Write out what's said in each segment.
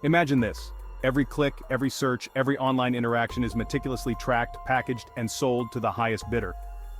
Imagine this. Every click, every search, every online interaction is meticulously tracked, packaged, and sold to the highest bidder.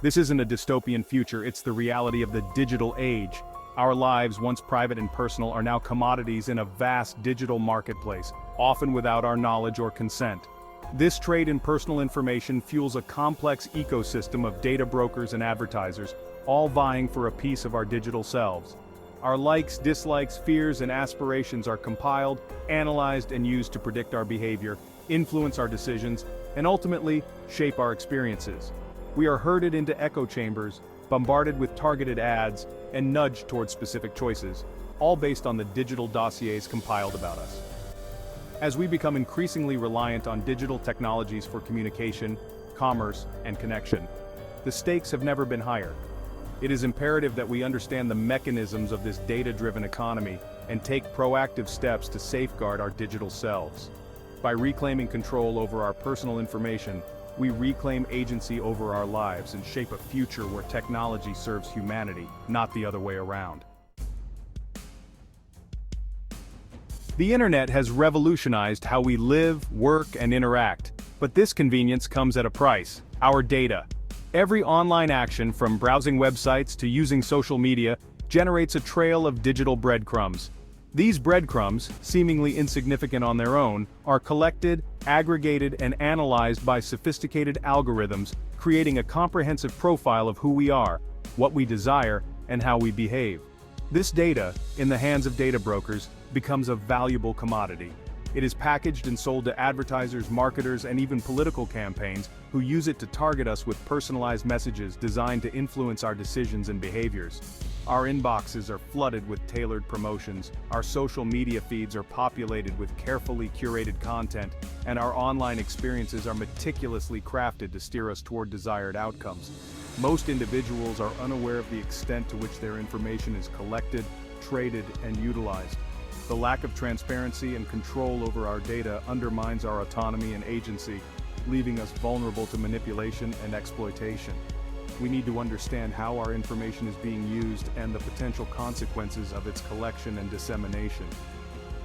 This isn't a dystopian future, it's the reality of the digital age. Our lives, once private and personal, are now commodities in a vast digital marketplace, often without our knowledge or consent. This trade in personal information fuels a complex ecosystem of data brokers and advertisers, all vying for a piece of our digital selves. Our likes, dislikes, fears, and aspirations are compiled, analyzed, and used to predict our behavior, influence our decisions, and ultimately, shape our experiences. We are herded into echo chambers, bombarded with targeted ads, and nudged towards specific choices, all based on the digital dossiers compiled about us. As we become increasingly reliant on digital technologies for communication, commerce, and connection, the stakes have never been higher. It is imperative that we understand the mechanisms of this data-driven economy and take proactive steps to safeguard our digital selves. By reclaiming control over our personal information, we reclaim agency over our lives and shape a future where technology serves humanity, not the other way around. The internet has revolutionized how we live, work, and interact, but this convenience comes at a price: our data. Every online action, from browsing websites to using social media, generates a trail of digital breadcrumbs. These breadcrumbs, seemingly insignificant on their own, are collected, aggregated, and analyzed by sophisticated algorithms, creating a comprehensive profile of who we are, what we desire, and how we behave. This data, in the hands of data brokers, becomes a valuable commodity. It is packaged and sold to advertisers, marketers, and even political campaigns who use it to target us with personalized messages designed to influence our decisions and behaviors. Our inboxes are flooded with tailored promotions, our social media feeds are populated with carefully curated content, and our online experiences are meticulously crafted to steer us toward desired outcomes. Most individuals are unaware of the extent to which their information is collected, traded, and utilized. The lack of transparency and control over our data undermines our autonomy and agency, leaving us vulnerable to manipulation and exploitation. We need to understand how our information is being used and the potential consequences of its collection and dissemination.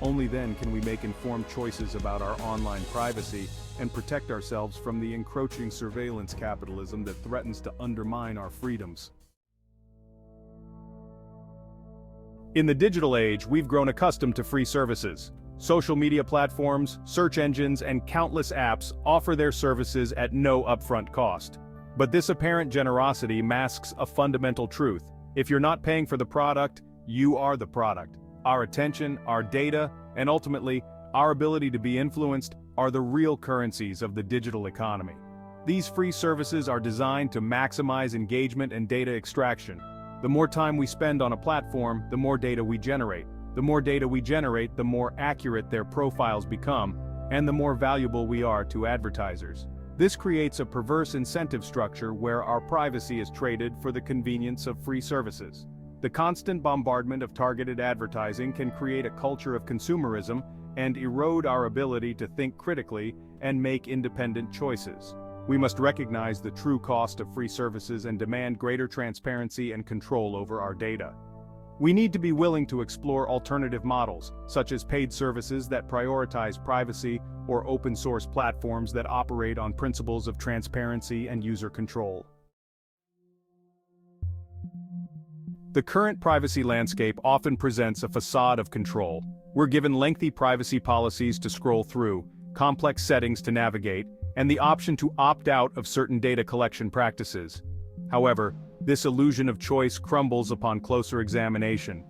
Only then can we make informed choices about our online privacy and protect ourselves from the encroaching surveillance capitalism that threatens to undermine our freedoms. In the digital age, we've grown accustomed to free services. Social media platforms, search engines, and countless apps offer their services at no upfront cost. But this apparent generosity masks a fundamental truth. If you're not paying for the product, you are the product. Our attention, our data, and ultimately, our ability to be influenced are the real currencies of the digital economy. These free services are designed to maximize engagement and data extraction. The more time we spend on a platform, the more data we generate. The more data we generate, the more accurate their profiles become, and the more valuable we are to advertisers. This creates a perverse incentive structure where our privacy is traded for the convenience of free services. The constant bombardment of targeted advertising can create a culture of consumerism and erode our ability to think critically and make independent choices. We must recognize the true cost of free services and demand greater transparency and control over our data. We need to be willing to explore alternative models, such as paid services that prioritize privacy or open-source platforms that operate on principles of transparency and user control. The current privacy landscape often presents a facade of control. We're given lengthy privacy policies to scroll through, complex settings to navigate, and the option to opt out of certain data collection practices. However, this illusion of choice crumbles upon closer examination.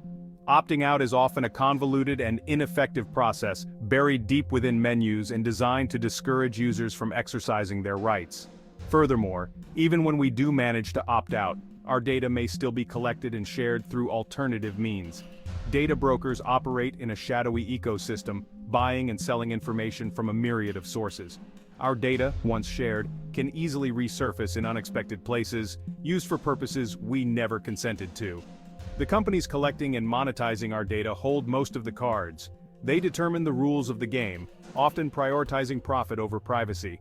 Opting out is often a convoluted and ineffective process, buried deep within menus and designed to discourage users from exercising their rights. Furthermore, even when we do manage to opt out, our data may still be collected and shared through alternative means. Data brokers operate in a shadowy ecosystem, buying and selling information from a myriad of sources. Our data, once shared, can easily resurface in unexpected places, used for purposes we never consented to. The companies collecting and monetizing our data hold most of the cards. They determine the rules of the game, often prioritizing profit over privacy.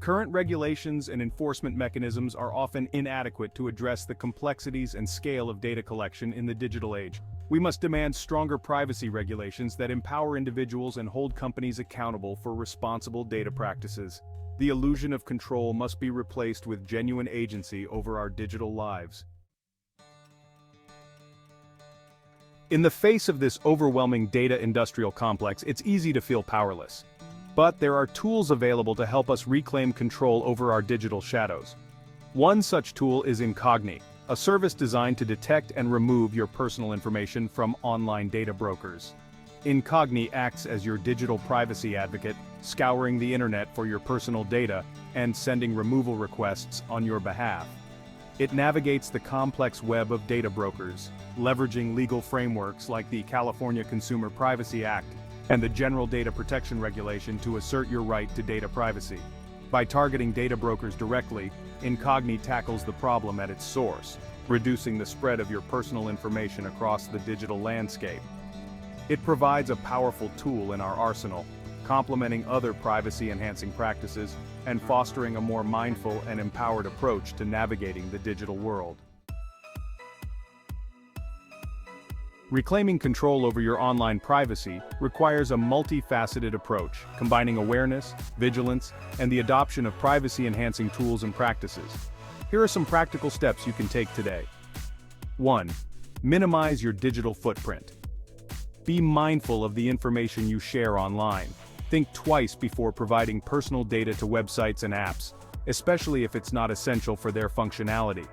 Current regulations and enforcement mechanisms are often inadequate to address the complexities and scale of data collection in the digital age. We must demand stronger privacy regulations that empower individuals and hold companies accountable for responsible data practices. The illusion of control must be replaced with genuine agency over our digital lives. In the face of this overwhelming data industrial complex, it's easy to feel powerless. But there are tools available to help us reclaim control over our digital shadows. One such tool is Incogni, a service designed to detect and remove your personal information from online data brokers. Incogni acts as your digital privacy advocate, scouring the internet for your personal data and sending removal requests on your behalf. It navigates the complex web of data brokers, leveraging legal frameworks like the California Consumer Privacy Act and the General Data Protection Regulation to assert your right to data privacy. By targeting data brokers directly, Incogni tackles the problem at its source, reducing the spread of your personal information across the digital landscape. It provides a powerful tool in our arsenal, complementing other privacy-enhancing practices and fostering a more mindful and empowered approach to navigating the digital world. Reclaiming control over your online privacy requires a multifaceted approach, combining awareness, vigilance, and the adoption of privacy-enhancing tools and practices. Here are some practical steps you can take today. 1. Minimize your digital footprint. Be mindful of the information you share online. Think twice before providing personal data to websites and apps, especially if it's not essential for their functionality.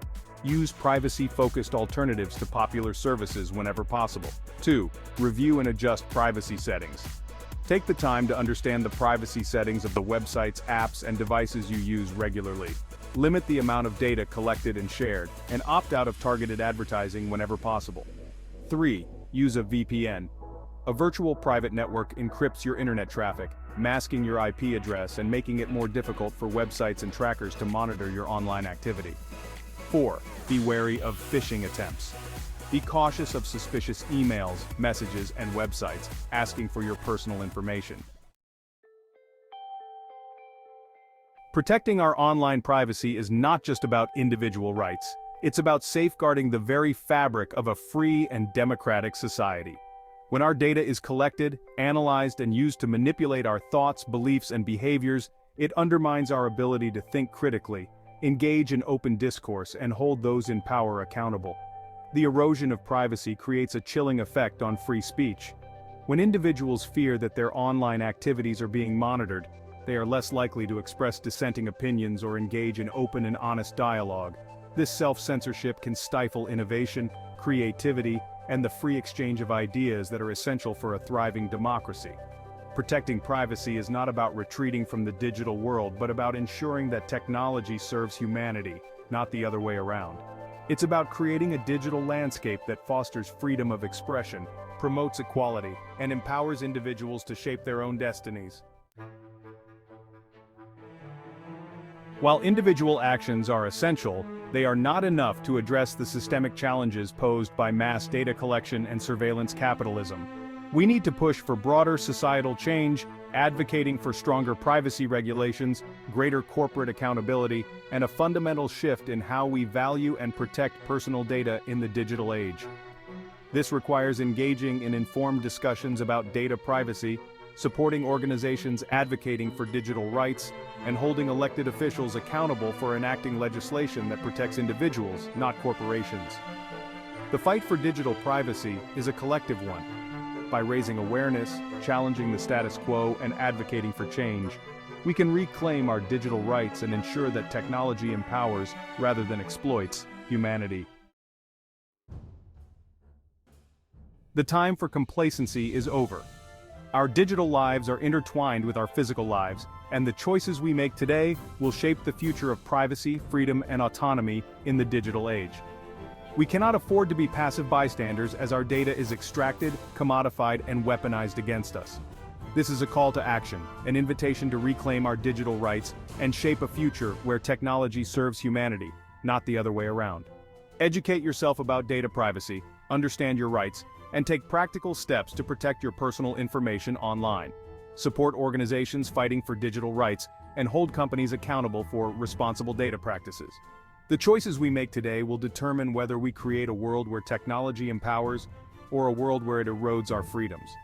Use privacy-focused alternatives to popular services whenever possible. 2. Review and adjust privacy settings. Take the time to understand the privacy settings of the websites, apps, and devices you use regularly. Limit the amount of data collected and shared, and opt out of targeted advertising whenever possible. 3. Use a VPN. A virtual private network encrypts your internet traffic, masking your IP address and making it more difficult for websites and trackers to monitor your online activity. 4. Be wary of phishing attempts. Be cautious of suspicious emails, messages, and websites asking for your personal information. Protecting our online privacy is not just about individual rights. It's about safeguarding the very fabric of a free and democratic society. When our data is collected, analyzed, and used to manipulate our thoughts, beliefs, and behaviors, it undermines our ability to think critically, engage in open discourse, and hold those in power accountable. The erosion of privacy creates a chilling effect on free speech. When individuals fear that their online activities are being monitored, they are less likely to express dissenting opinions or engage in open and honest dialogue. This self-censorship can stifle innovation, creativity, and the free exchange of ideas that are essential for a thriving democracy. Protecting privacy is not about retreating from the digital world, but about ensuring that technology serves humanity, not the other way around. It's about creating a digital landscape that fosters freedom of expression, promotes equality, and empowers individuals to shape their own destinies. While individual actions are essential, they are not enough to address the systemic challenges posed by mass data collection and surveillance capitalism. We need to push for broader societal change, advocating for stronger privacy regulations, greater corporate accountability, and a fundamental shift in how we value and protect personal data in the digital age. This requires engaging in informed discussions about data privacy, supporting organizations advocating for digital rights, and holding elected officials accountable for enacting legislation that protects individuals, not corporations. The fight for digital privacy is a collective one. By raising awareness, challenging the status quo, and advocating for change, we can reclaim our digital rights and ensure that technology empowers, rather than exploits, humanity. The time for complacency is over. Our digital lives are intertwined with our physical lives, and the choices we make today will shape the future of privacy, freedom, and autonomy in the digital age. We cannot afford to be passive bystanders as our data is extracted, commodified, and weaponized against us. This is a call to action, an invitation to reclaim our digital rights and shape a future where technology serves humanity, not the other way around. Educate yourself about data privacy, understand your rights, and take practical steps to protect your personal information online. Support organizations fighting for digital rights and hold companies accountable for responsible data practices. The choices we make today will determine whether we create a world where technology empowers or a world where it erodes our freedoms.